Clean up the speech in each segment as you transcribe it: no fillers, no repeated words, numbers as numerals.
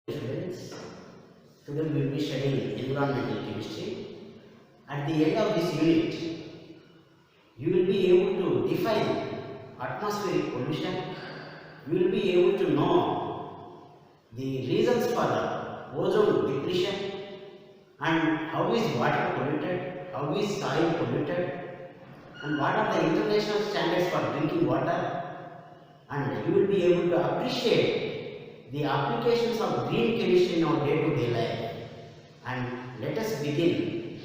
Students, today we will be studying environmental chemistry. At the end of this unit, you will be able to define atmospheric pollution. You will be able to know the reasons for the ozone depletion and how is water polluted, how is soil polluted, and what are the international standards for drinking water. And you will be able to appreciate the applications of green chemistry in our day-to-day life. And let us begin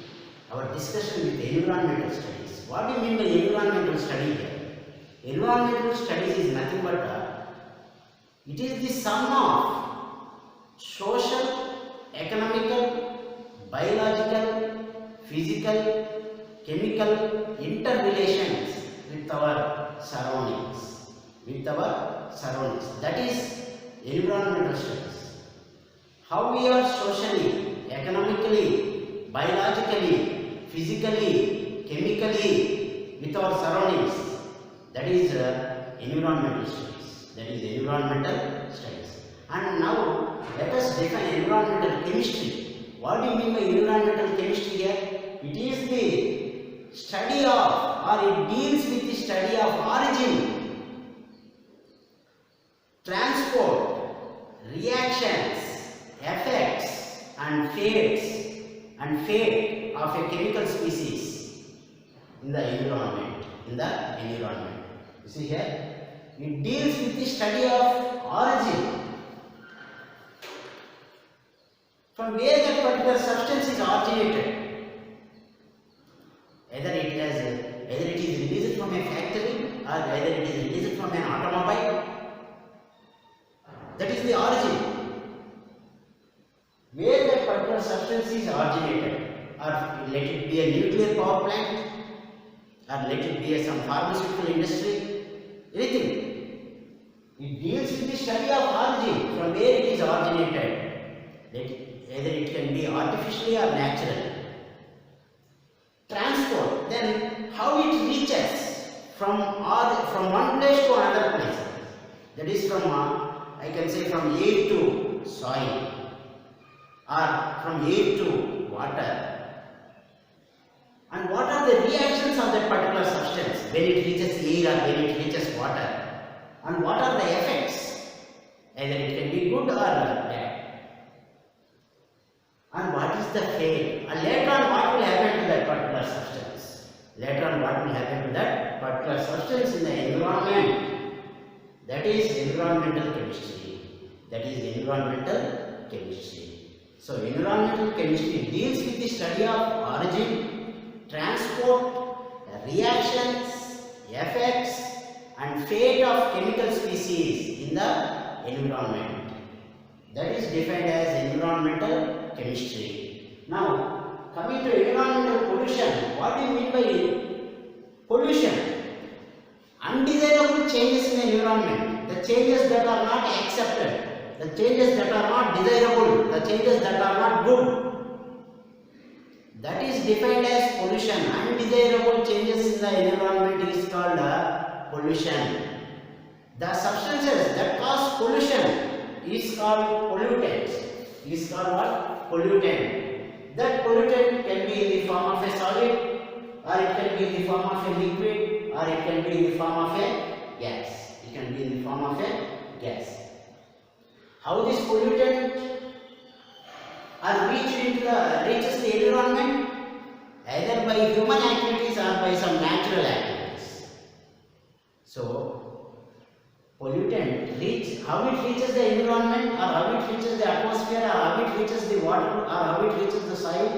our discussion with environmental studies. What do you mean by environmental study here? Environmental studies is nothing but it is the sum of social, economical, biological, physical, chemical interrelations with our surroundings. That is environmental studies. How we are socially, economically, biologically, physically, chemically with our surroundings. That is environmental studies. And now let us define environmental chemistry. What do you mean by environmental chemistry here? It is the study of, or it deals with the study of origin, transport, reactions, effects and fate of a chemical species in the environment. You see here, it deals with the study of origin, from where that particular substance is originated. Either it is released from a factory or either it is released from an automobile. That is the origin, where that particular substance is originated, or let it be a nuclear power plant, or let it be some pharmaceutical industry, anything. It deals with the study of origin, from where it is originated. Either it can be artificially or natural. Transport, then how it reaches from one place to another place. That is from I can say from air to soil, or from air to water. And what are the reactions of that particular substance when it reaches air or when it reaches water? And what are the effects? Either it can be good or bad. And what is the fate? And later on what will happen to that particular substance? In the environment. That is environmental chemistry. So environmental chemistry deals with the study of origin, transport, reactions, effects and fate of chemical species in the environment. That is defined as environmental chemistry. Now coming to environmental pollution, what do you mean by pollution? Undesirable changes in the environment, the changes that are not accepted, the changes that are not desirable, the changes that are not good. That is defined as pollution. Undesirable changes in the environment is called pollution. The substances that cause pollution is called pollutants. That pollutant can be in the form of a solid, or it can be in the form of a liquid, or it can be in the form of a gas. How this pollutant reaches the environment? Either by human activities or by some natural activities. So pollutant how it reaches the environment, or how it reaches the atmosphere, or how it reaches the water, or how it reaches the soil,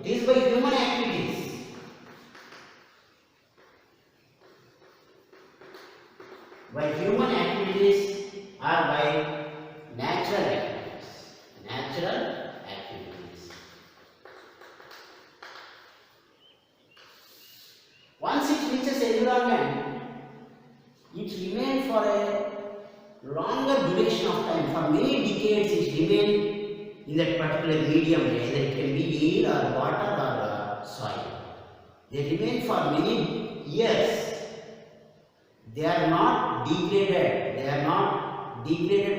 it is by human activities. By human activities or by natural activities. Once it reaches environment, it remains for a longer duration of time. For many decades it remains in that particular medium, either it can be air or water or soil. They remain for many years. They are not degraded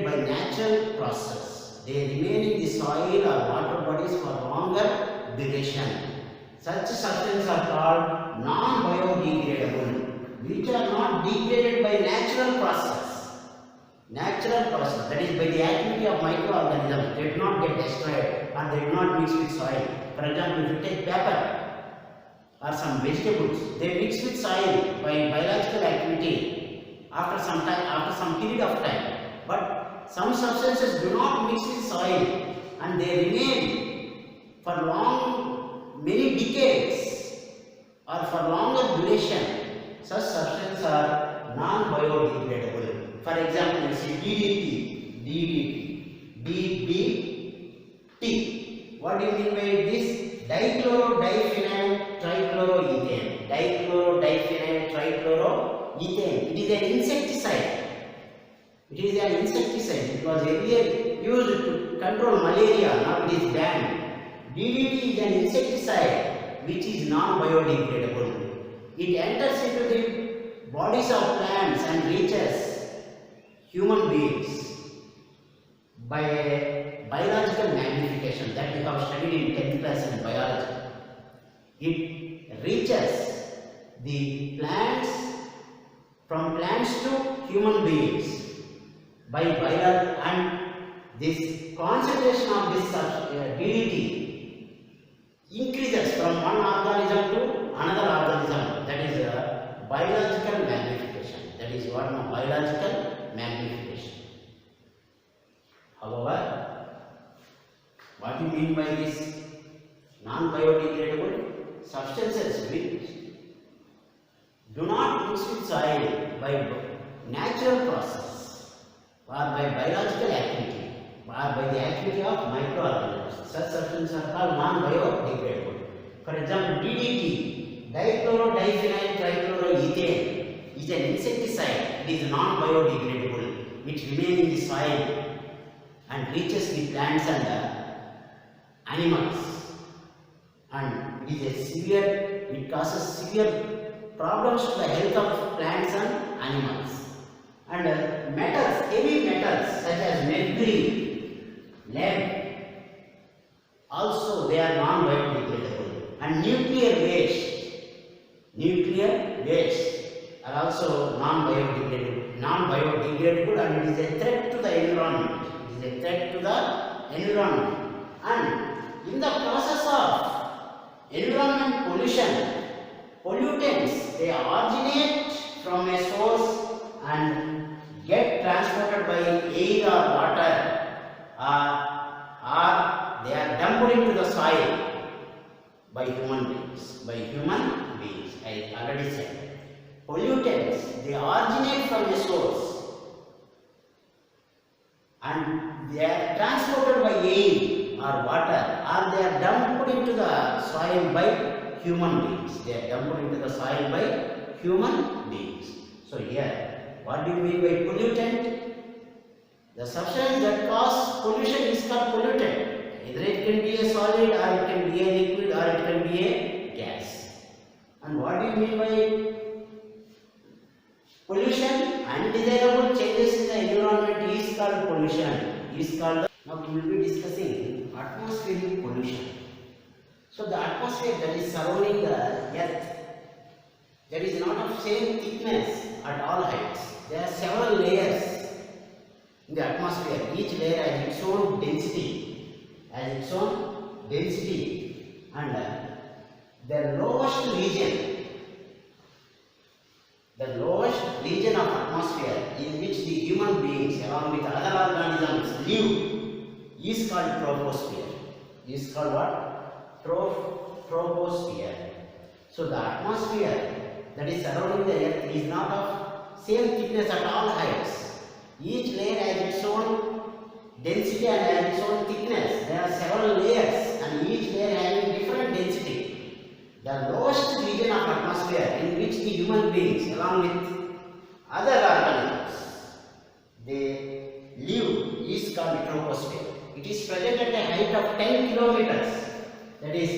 by natural process. They remain in the soil or water bodies for longer duration. Such substances are called non-biodegradable, which are not degraded by natural process. Natural process, that is by the activity of microorganisms, they do not get destroyed or they do not mix with soil. For example, if you take paper or some vegetables, they mix with soil by biological activity after some time, after some period of time. But some substances do not mix with soil and they remain for many decades or for longer duration. Such substances are non-biodegradable. For example, you see DDT. What do you mean by this? Dichloro-diphenyl trichloroethane. Dichloro-diphenyl trichloroethane. It is an insecticide. It is an insecticide. It was earlier used to control malaria. Now it is banned. DDT is an insecticide which is non-biodegradable. It enters into the bodies of plants and reaches human beings by a biological magnification that we have studied in 10th class in biology. It reaches the plants, from plants to human beings by biology, and this concentration of this DDT increases from one organism to another organism. That is a biological magnification. That is what biological magnification. However, what do you mean by this non-biodegradable? Substances which do not mix with soil by natural process or by biological activity or by the activity of microorganisms. Such substances are called non-biodegradable. For example, DDT, dichloro-diphenyl trichloroethane, is an insecticide. It is non-biodegradable, which remains in the soil and reaches the plants and animals, and it causes severe problems to the health of plants and animals. And metals, heavy metals such as mercury, lead, also they are non-biodegradable. And nuclear waste are also non-biodegradable, and it is a threat to the environment. It is a threat to the environment. And in the process of environment pollution, pollutants, they originate from a source and get transported by air or water, or they are dumped into the soil by human beings. I already said. Pollutants, they originate from a source and they are transported by air or water, or they are dumped into the soil by human beings. They are dumped into the soil by human beings. So here, what do you mean by pollutant? The substance that causes pollution is called pollutant. Either it can be a solid, or it can be a liquid, or it can be a gas. And what do you mean by pollution? Undesirable changes in the environment is called pollution. Now we will be discussing atmospheric pollution. So the atmosphere that is surrounding the earth, there is not of same thickness at all heights. There are several layers in the atmosphere. Each layer has its own density, and the lowest region of atmosphere in which the human beings along with other organisms live is called troposphere. Is called what? Troposphere. So the atmosphere that is surrounding the earth is not of same thickness at all heights. Each layer has its own density and has its own thickness. There are several layers and each layer having different density. The lowest region of atmosphere in which the human beings along with other organisms they live is called troposphere. It is present at a height of 10 kilometers. That is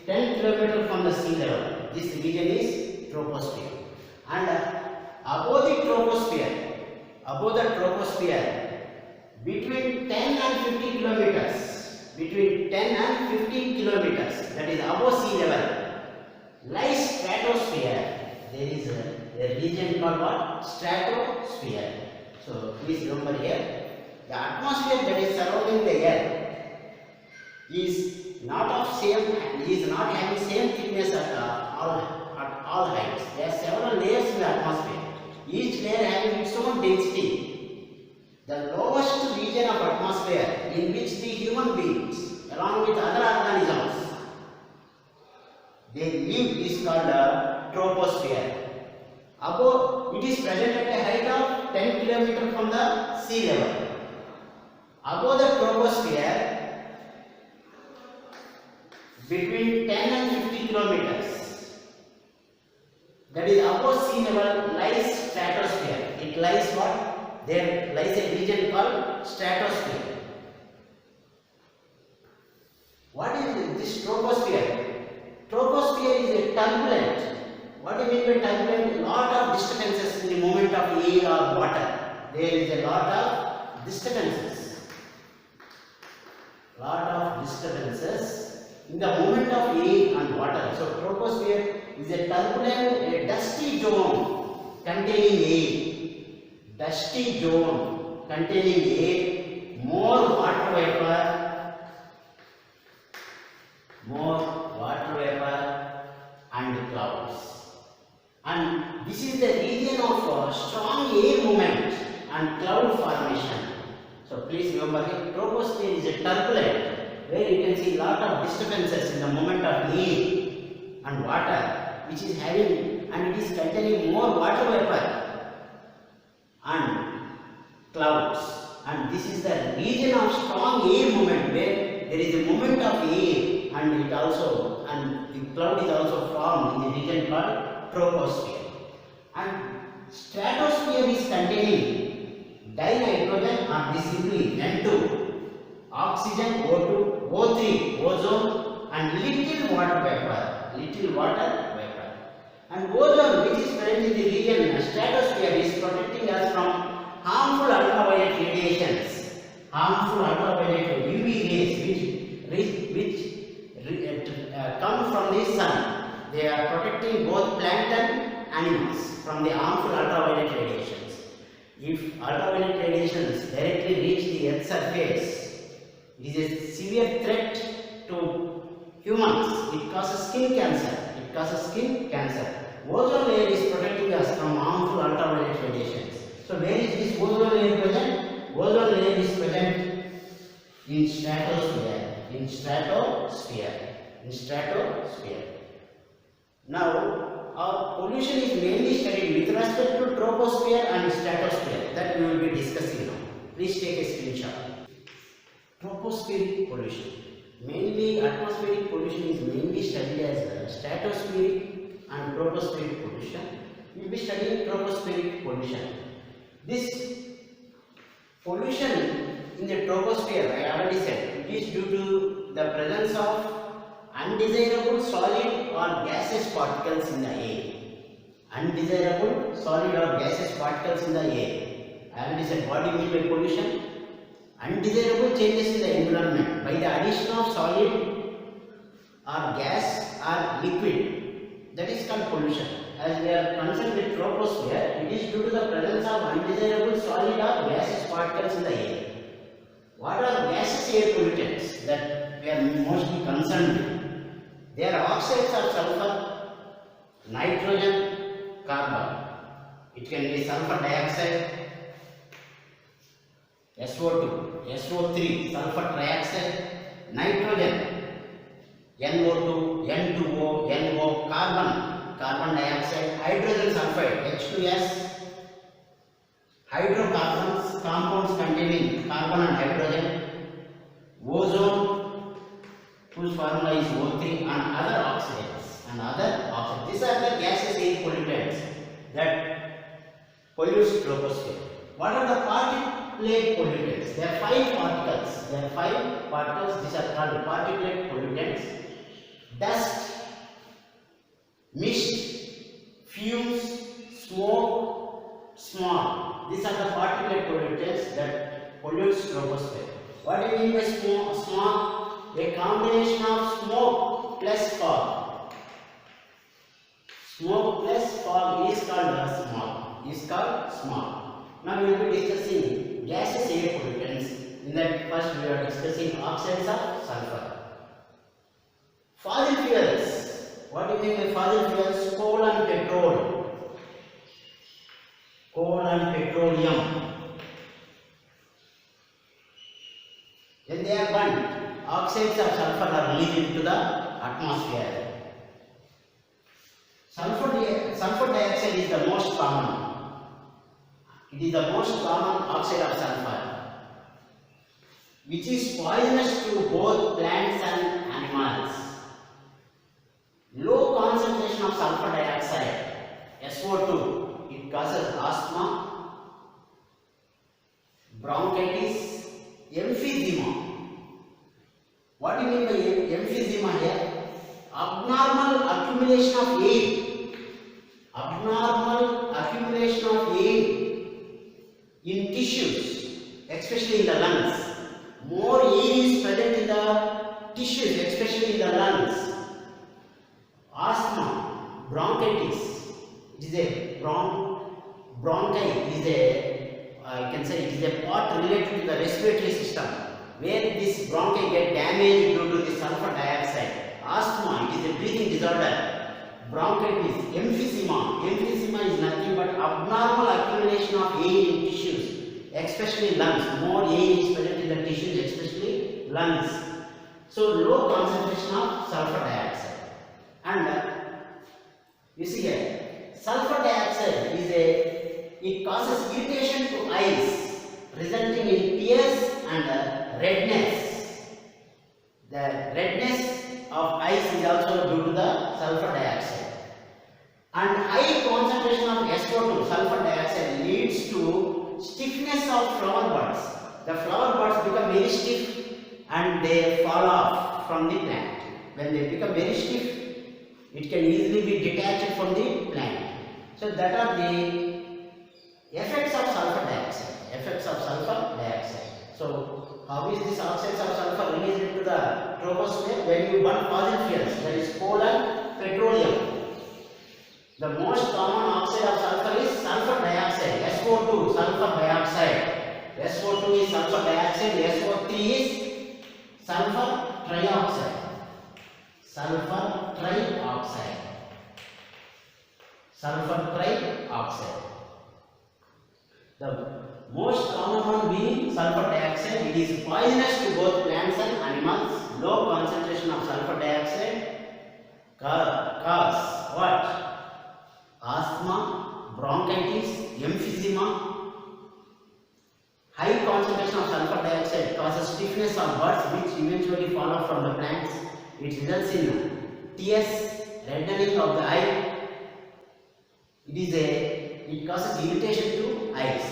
10 kilometers from the sea level. This region is troposphere. And above the troposphere, between 10 and 50 kilometers, between 10 and 15 kilometers, that is above sea level, lies stratosphere. There is a region called what? Stratosphere. So please remember here, the atmosphere that is surrounding the earth is not having same thickness at all heights. There are several layers in the atmosphere, each layer having its own density. The lowest region of atmosphere in which the human beings along with other organisms they live is called a troposphere. Above, it is present at a height of 10 km from the sea level. Above the troposphere, between 10 and 50 kilometers, that is above sea level, lies stratosphere. It lies what? There lies a region called stratosphere. What is this troposphere? Troposphere is a turbulent. What do you mean by turbulent? A lot of disturbances in the movement of air or water. There is a lot of disturbances. In the movement of air and water. So troposphere is a turbulent, a dusty zone containing air. Dusty zone containing air, more water vapor and clouds. And this is the region of strong air movement and cloud formation. So please remember here, troposphere is a turbulent where you can see a lot of disturbances in the movement of air and water, which is having, and it is containing more water vapor and clouds. And this is the region of strong air movement where there is a movement of air and the cloud is also formed in the region called troposphere. And stratosphere is containing dinitrogen, or this simply N2, oxygen, O2, O3, ozone, and little water vapor. And ozone, which is present in the region stratosphere, is protecting us from harmful ultraviolet radiations, harmful ultraviolet UV rays, which come from the sun. They are protecting both plant and animals from the harmful ultraviolet radiations. If ultraviolet radiations directly reach the Earth's surface, it is a severe threat to humans. It causes skin cancer. Ozone layer is protecting us from harmful ultraviolet radiations. So where is this ozone layer present? Ozone layer is present in stratosphere. Now, our pollution is mainly studied with respect to troposphere and stratosphere, that we will be discussing now. Please take a screenshot. Tropospheric pollution. Mainly, atmospheric pollution is mainly studied as stratospheric and tropospheric pollution. We will be studying tropospheric pollution. This pollution in the troposphere, I already said, it is due to the presence of undesirable solid or gaseous particles in the air. Undesirable solid or gaseous particles in the air. I already said, what do you mean by pollution? Undesirable changes in the environment by the addition of solid or gas or liquid. That is called pollution. As we are concerned with troposphere, it is due to the presence of undesirable solid or gaseous particles in the air. What are gaseous air pollutants that we are mostly concerned with? They are oxides of sulfur, nitrogen, carbon. It can be sulfur dioxide, SO2, SO3, sulfur trioxide, nitrogen, NO2, N2O, NO, carbon dioxide, hydrogen sulfide, H2S, hydrocarbons, compounds containing carbon and hydrogen, ozone, whose formula is O3, and other oxidants. These are the gaseous air pollutants that pollute troposphere. What are the particulate pollutants? There are 5 particles. These are called particulate pollutants. Dust, mist, fumes, smoke, smog. These are the particulate pollutants that pollutes troposphere. What do you mean by smog? A combination of smoke plus fog. Smoke plus fog is called smog. Now we will be discussing gaseous air pollutants. In that, first we are discussing oxides of sulfur. Fossil fuels. What do you mean by fossil fuels? Coal and petrol. Coal and petroleum. When they are burnt, oxides of sulfur are released into the atmosphere. Sulfur dioxide is the most common. It is the most common oxide of sulfur, which is poisonous to both plants and animals. Low concentration of sulfur dioxide, SO2, it causes asthma, bronchitis, emphysema. What do you mean by emphysema here? Abnormal accumulation of air. Abnormal accumulation of air in tissues, especially in the lungs. More air is present in the tissues, especially in the lungs. Asthma, bronchitis, it is a bronchi is a, I can say it is a part related to the respiratory system, where this bronchi get damaged due to the sulfur dioxide. Asthma, it is a breathing disorder. Bronchitis, emphysema. Emphysema is nothing but abnormal accumulation of air in tissues, especially lungs. More air is present in the tissues, especially lungs. So low concentration of sulfur dioxide. And you see here, sulfur dioxide it causes irritation to eyes, resulting in tears and redness. The redness of eyes is also due to the sulfur dioxide. And high concentration of SO2, sulfur dioxide, leads to stiffness of flower buds. The flower buds become very stiff and they fall off from the plant. When they become very stiff, it can easily be detached from the plant. So that are the effects of sulfur dioxide. So how is this oxides of sulfur released into the troposphere? When you burn fossil fuels, that is coal and petroleum. The most common oxide of sulfur is sulfur dioxide, SO2, sulfur dioxide. SO2 is sulfur dioxide, SO3 is sulfur trioxide. Sulfur trioxide. The most common one being sulfur dioxide. It is poisonous to both plants and animals. Low concentration of sulfur dioxide cause what? Asthma, bronchitis, emphysema. High concentration of sulfur dioxide causes stiffness of buds, which eventually fall off from the plants. It results in tears, reddening of the eye. It causes irritation to eyes.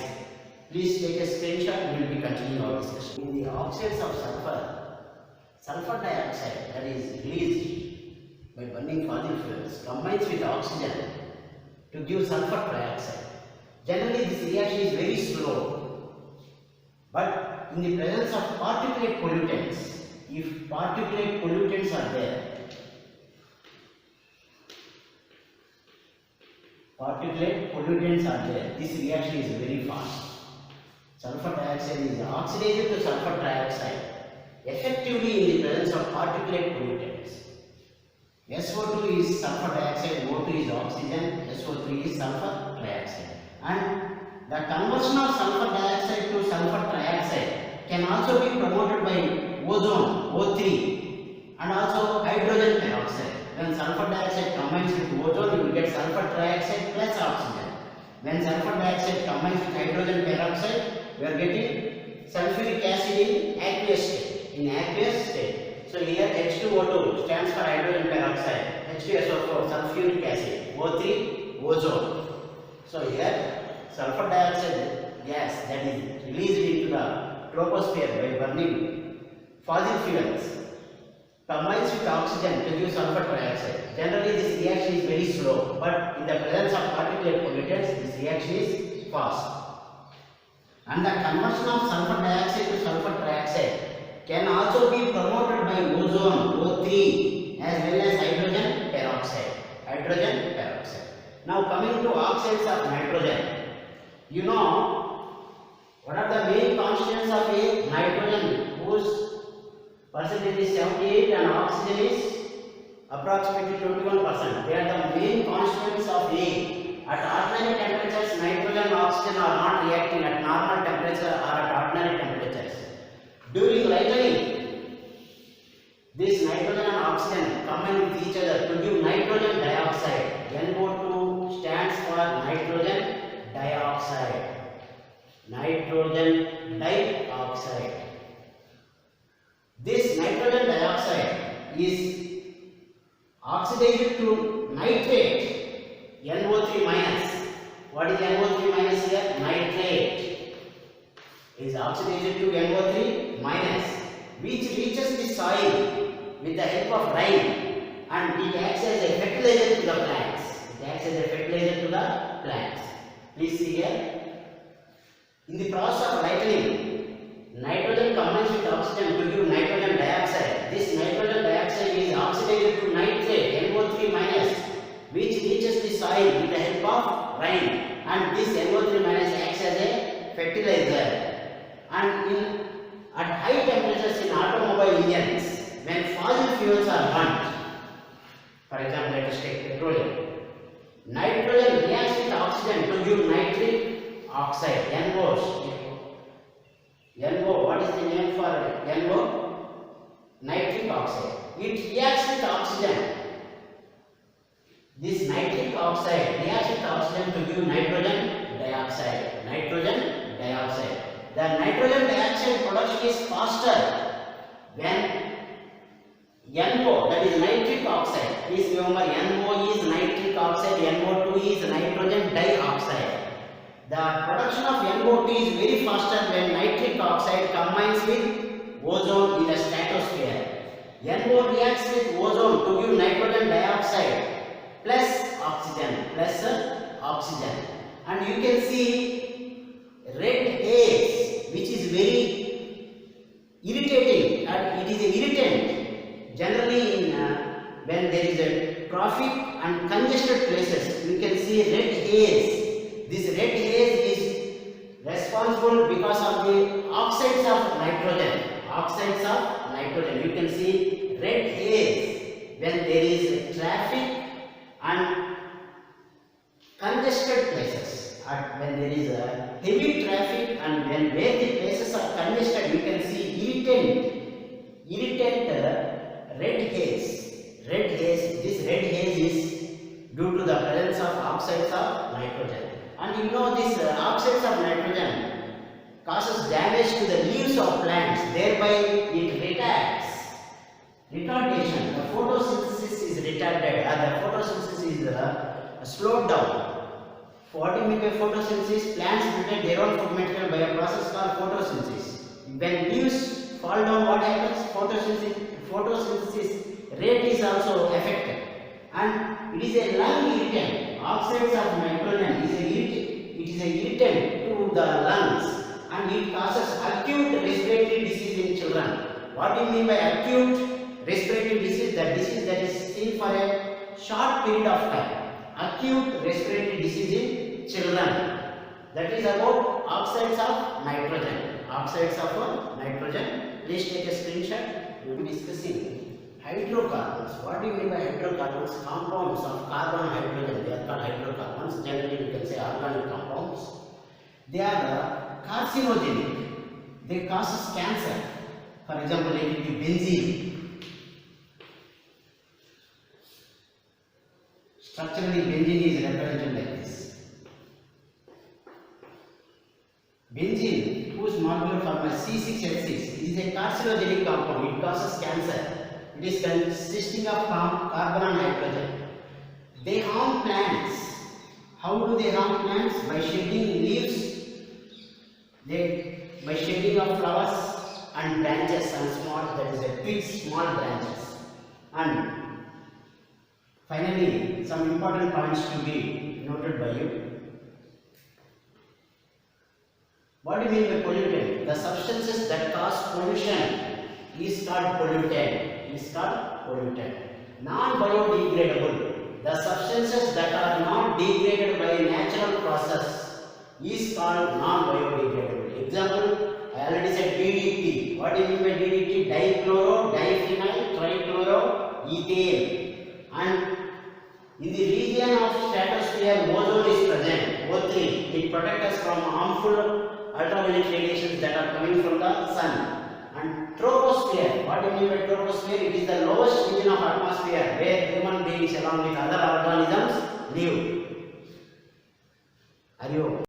Please take a screenshot. We will be continuing our discussion. In the oxides of sulfur dioxide that is released by burning fossil fuels combines with oxygen to give sulfur trioxide. Generally, this reaction is very slow, but in the presence of particulate pollutants, if particulate pollutants are there, this reaction is very fast. Sulfur dioxide is oxidized to sulfur trioxide effectively in the presence of particulate pollutants. SO2 is sulfur dioxide, O2 is oxygen, SO3 is sulfur trioxide. And the conversion of sulfur dioxide to sulfur trioxide can also be promoted by ozone, O3, and also hydrogen peroxide. When sulfur dioxide combines with ozone, you will get sulfur trioxide plus oxygen. When sulfur dioxide combines with hydrogen peroxide, we are getting sulfuric acid in aqueous state. So here H2O2 stands for hydrogen peroxide, H2SO4 sulfuric acid, O3 ozone. So here sulfur dioxide gas that is released into the troposphere by burning fossil fuels combines with oxygen to give sulfur trioxide. Generally this reaction is very slow, but in the presence of particulate pollutants this reaction is fast. And the conversion of sulfur dioxide to sulfur trioxide can also be promoted by ozone O3 as well as hydrogen peroxide. Hydrogen peroxide. Now coming to oxides of nitrogen. You know what are the main constituents of a nitrogen whose percentage is 78 and oxygen is approximately 21%. They are the main constituents of A. At ordinary temperatures, nitrogen and oxygen are not reacting at normal temperature or at ordinary temperatures. During lightning, this nitrogen and oxygen combine with each other to give nitrogen dioxide. NO2 stands for nitrogen dioxide. Nitrogen dioxide. This nitrogen dioxide is oxidized to nitrate, NO3 minus. What is NO3 minus here? Nitrate is oxidized to NO3 minus, which reaches the soil with the help of rain, and it acts as a fertilizer to the plants. It acts as a fertilizer to the plants. Please see here. In the process of lightning, nitrogen combines with oxygen to give nitrogen dioxide. This nitrogen dioxide is oxidized to nitrate, NO3 minus, which reaches the soil with the help of rain, and this NO3 minus acts as a fertilizer. And at high temperatures in automobile engines, when fossil fuels are burnt, for example, let us take petroleum, nitrogen reacts with oxygen to give nitric oxide, NO. NO, what is the name for NO? Nitric oxide. It reacts with oxygen. This nitric oxide reacts with oxygen to give nitrogen dioxide. Nitrogen dioxide. The nitrogen dioxide production is faster when NO, that is nitric oxide. Please remember, NO is nitric oxide, NO2 is nitrogen dioxide. The production of NO2 is very faster when nitric oxide combines with ozone in the stratosphere. NO reacts with ozone to give nitrogen dioxide plus oxygen, and you can see red haze, which is very irritating, and it is an irritant generally in when there is a traffic and congested places. You can see red haze. This red haze is responsible because of the oxides of nitrogen. Oxides of nitrogen. You can see red haze when there is traffic and congested places. When there is a heavy traffic and when where the places are congested, you can see irritant red haze. This red haze is due to the presence of oxides of nitrogen. And you know, this oxides of nitrogen causes damage to the leaves of plants, thereby it retards. Retardation. The photosynthesis is retarded, the photosynthesis is slowed down. What do you mean by photosynthesis? Plants prepare their own food material by a process called photosynthesis. When leaves fall down, what happens? Photosynthesis rate is also affected, and it is a lung irritant. Oxides of nitrogen is an irritant to the lungs, and it causes acute respiratory disease in children. What do you mean by acute respiratory disease? The disease that is seen for a short period of time. Acute respiratory disease in children. That is about oxides of nitrogen. Oxides of nitrogen. Please take a screenshot. We will be discussing hydrocarbons. What do you mean by hydrocarbons? Compounds of carbon and hydrogen. They are called hydrocarbons. Generally, you can say organic compounds. They are carcinogenic. They cause cancer. For example, let it be benzene. Structurally, benzene is represented like this. Benzene, whose molecular formula is C6H6, is a carcinogenic compound. It causes cancer. It is consisting of carbon and hydrogen. They harm plants. How do they harm plants? By shedding leaves, by shedding of flowers and branches and small, that is a twigs, small branches. And finally, some important points to be noted by you. What do you mean by pollutant? The substances that cause pollution is called pollutant. Is called pollutant. Non-biodegradable. The substances that are not degraded by a natural process is called non-biodegradable. Example, I already said DDT. What do you mean by DDT? Dichloro, diphenyl, trichloroethane. And in the region of stratosphere, ozone is present. O3. It protects us from harmful ultraviolet radiations that are coming from the sun. And troposphere. What do you mean by troposphere? It is the lowest region of atmosphere where human beings along with other organisms live. Are you